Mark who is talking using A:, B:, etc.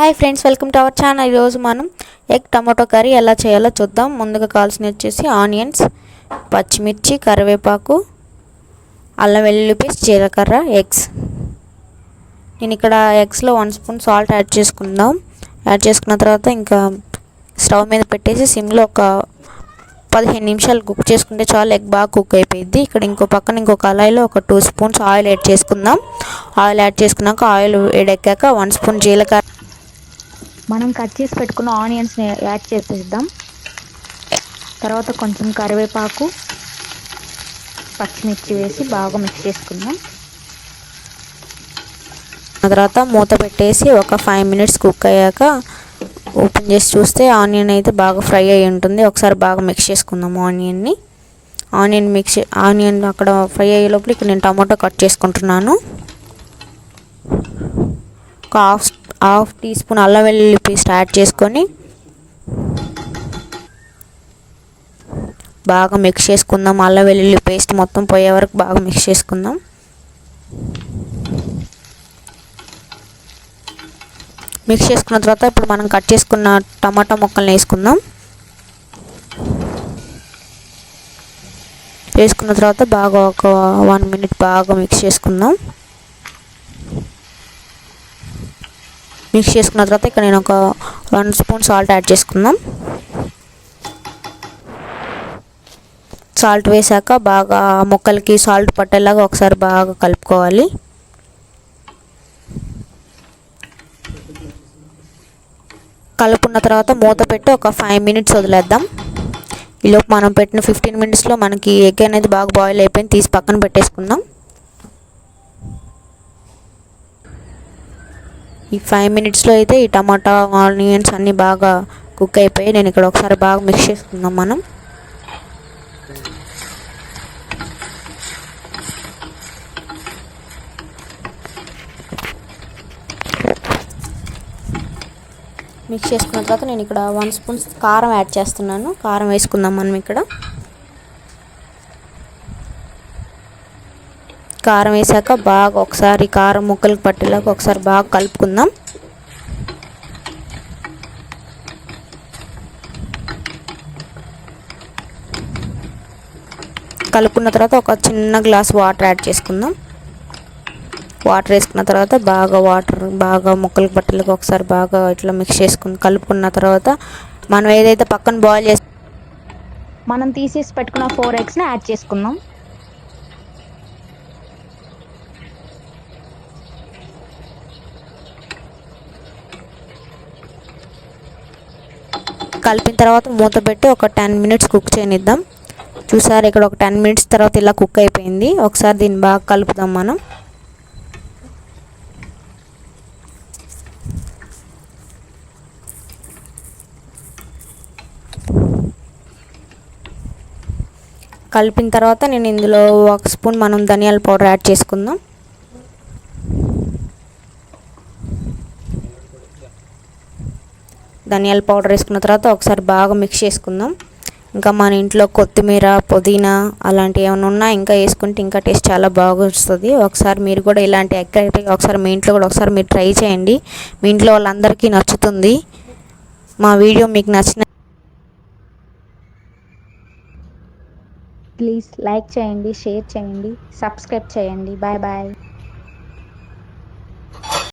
A: Hi friends, welcome to our channel. ఈరోజు మనం egg tomato curry ఎలా చేయాలో చూద్దాం. ముందుగా కావాల్సినవి వచ్చేసి ఆనియన్స్, పచ్చిమిర్చి, కరివేపాకు, అల్లం వెల్లుల్లి పేస్ట్, జీలకర్ర, ఎగ్స్. నేను ఇక్కడ ఎగ్స్లో 1 స్పూన్ సాల్ట్ యాడ్ చేసుకున్న తర్వాత ఇంకా స్టవ్ మీద పెట్టేసి సిమ్లో ఒక 15 నిమిషాలు కుక్ చేసుకుంటే చాలు. ఎగ్ బాగా కుక్ అయిపోయింది. ఇక్కడ ఇంకో కళాయిలో ఒక 2 స్పూన్స్ ఆయిల్ యాడ్ చేసుకుందాం. ఆయిల్ యాడ్ చేసుకున్నాక ఆయిల్ వేడెక్కాక 1 స్పూన్ జీలకర్ర, మనం కట్ చేసి పెట్టుకున్న ఆనియన్స్ని యాడ్ చేసేద్దాం. తర్వాత కొంచెం కరివేపాకు, పచ్చిమిర్చి వేసి బాగా మిక్స్ చేసుకుందాం. ఆ తర్వాత మూత పెట్టేసి ఒక 5 మినిట్స్ కుక్ అయ్యాక ఓపెన్ చేసి చూస్తే ఆనియన్ అయితే బాగా ఫ్రై అయి ఉంటుంది. ఒకసారి బాగా మిక్స్ చేసుకుందాం ఆనియన్ అక్కడ ఫ్రై అయ్యే లోపల ఇక్కడ నేను టమాటో కట్ చేసుకుంటున్నాను. ఒక హాఫ్ టీ స్పూన్ అల్లం వెల్లుల్లి పేస్ట్ యాడ్ చేసుకొని బాగా మిక్స్ చేసుకుందాం. అల్లం వెల్లుల్లి పేస్ట్ మొత్తం పోయే వరకు బాగా మిక్స్ చేసుకుందాం. మిక్స్ చేసుకున్న తర్వాత ఇప్పుడు మనం కట్ చేసుకున్న టమాటా ముక్కల్ని వేసుకున్న తర్వాత బాగా ఒక 1 మినిట్ బాగా మిక్స్ చేసుకుందాం. మిక్స్ చేసుకున్న తర్వాత ఇక్కడ నేను ఒక 1 స్పూన్ సాల్ట్ యాడ్ చేసుకుందాం. సాల్ట్ వేసాక బాగా ముక్కలకి సాల్ట్ పట్టేలాగా ఒకసారి బాగా కలుపుకోవాలి. కలుపుకున్న తర్వాత మూత పెట్టి ఒక 5 మినిట్స్ వదిలేద్దాం. ఈలోపు మనం పెట్టిన 15 మినిట్స్లో మనకి ఎగ్ అనేది బాగా బాయిల్ అయిపోయింది. తీసి పక్కన పెట్టేసుకుందాం. ఈ 5 మినిట్స్లో అయితే ఈ టమాటా ఆనియన్స్ అన్నీ బాగా కుక్ అయిపోయి నేను ఇక్కడ ఒకసారి బాగా మిక్స్ చేసుకుందాం. మనం మిక్స్ చేసుకున్న తర్వాత నేను ఇక్కడ 1 స్పూన్ కారం యాడ్ చేస్తున్నాను. కారం వేసుకుందాం. మనం ఇక్కడ కారం వేసాక బాగా ఒకసారి కారం ముక్కలకు పట్టేలాగా ఒకసారి బాగా కలుపుకుందాం. కలుపుకున్న తర్వాత ఒక చిన్న గ్లాస్ వాటర్ యాడ్ చేసుకుందాం. వాటర్ వేసుకున్న తర్వాత బాగా ముక్కలకు పట్టేలాగా ఒకసారి బాగా ఇట్లా మిక్స్ కలుపుకున్న తర్వాత మనం ఏదైతే పక్కన మనం తీసేసి పెట్టుకున్న 4 ఎగ్స్ని యాడ్ చేసుకుందాం. కలిపిన తర్వాత మూత పెట్టి ఒక 10 మినిట్స్ కుక్ చేయనిద్దాం. చూసారు, ఇక్కడ ఒక 10 మినిట్స్ తర్వాత ఇలా కుక్ అయిపోయింది. ఒకసారి దీన్ని బాగా కలుపుదాం. మనం కలిపిన తర్వాత నేను ఇందులో 1 స్పూన్ మనం ధనియాల పౌడర్ యాడ్ చేసుకుందాం. ధనియాల పౌడర్ వేసుకున్న తర్వాత ఒకసారి బాగా మిక్స్ చేసుకుందాం. ఇంకా మన ఇంట్లో కొత్తిమీర, పుదీనా అలాంటివి ఏమైనా ఉన్నా ఇంకా వేసుకుంటే ఇంకా టేస్ట్ చాలా బాగా వస్తుంది. ఒకసారి మీరు కూడా ఇలాంటి ఎగ్ అయితే ఒకసారి మీ ఇంట్లో కూడా ఒకసారి మీరు ట్రై చేయండి. మీ ఇంట్లో వాళ్ళందరికీ నచ్చుతుంది. మా వీడియో మీకు నచ్చిన ప్లీజ్ లైక్ చేయండి, షేర్ చేయండి, సబ్స్క్రైబ్ చేయండి. Bye bye.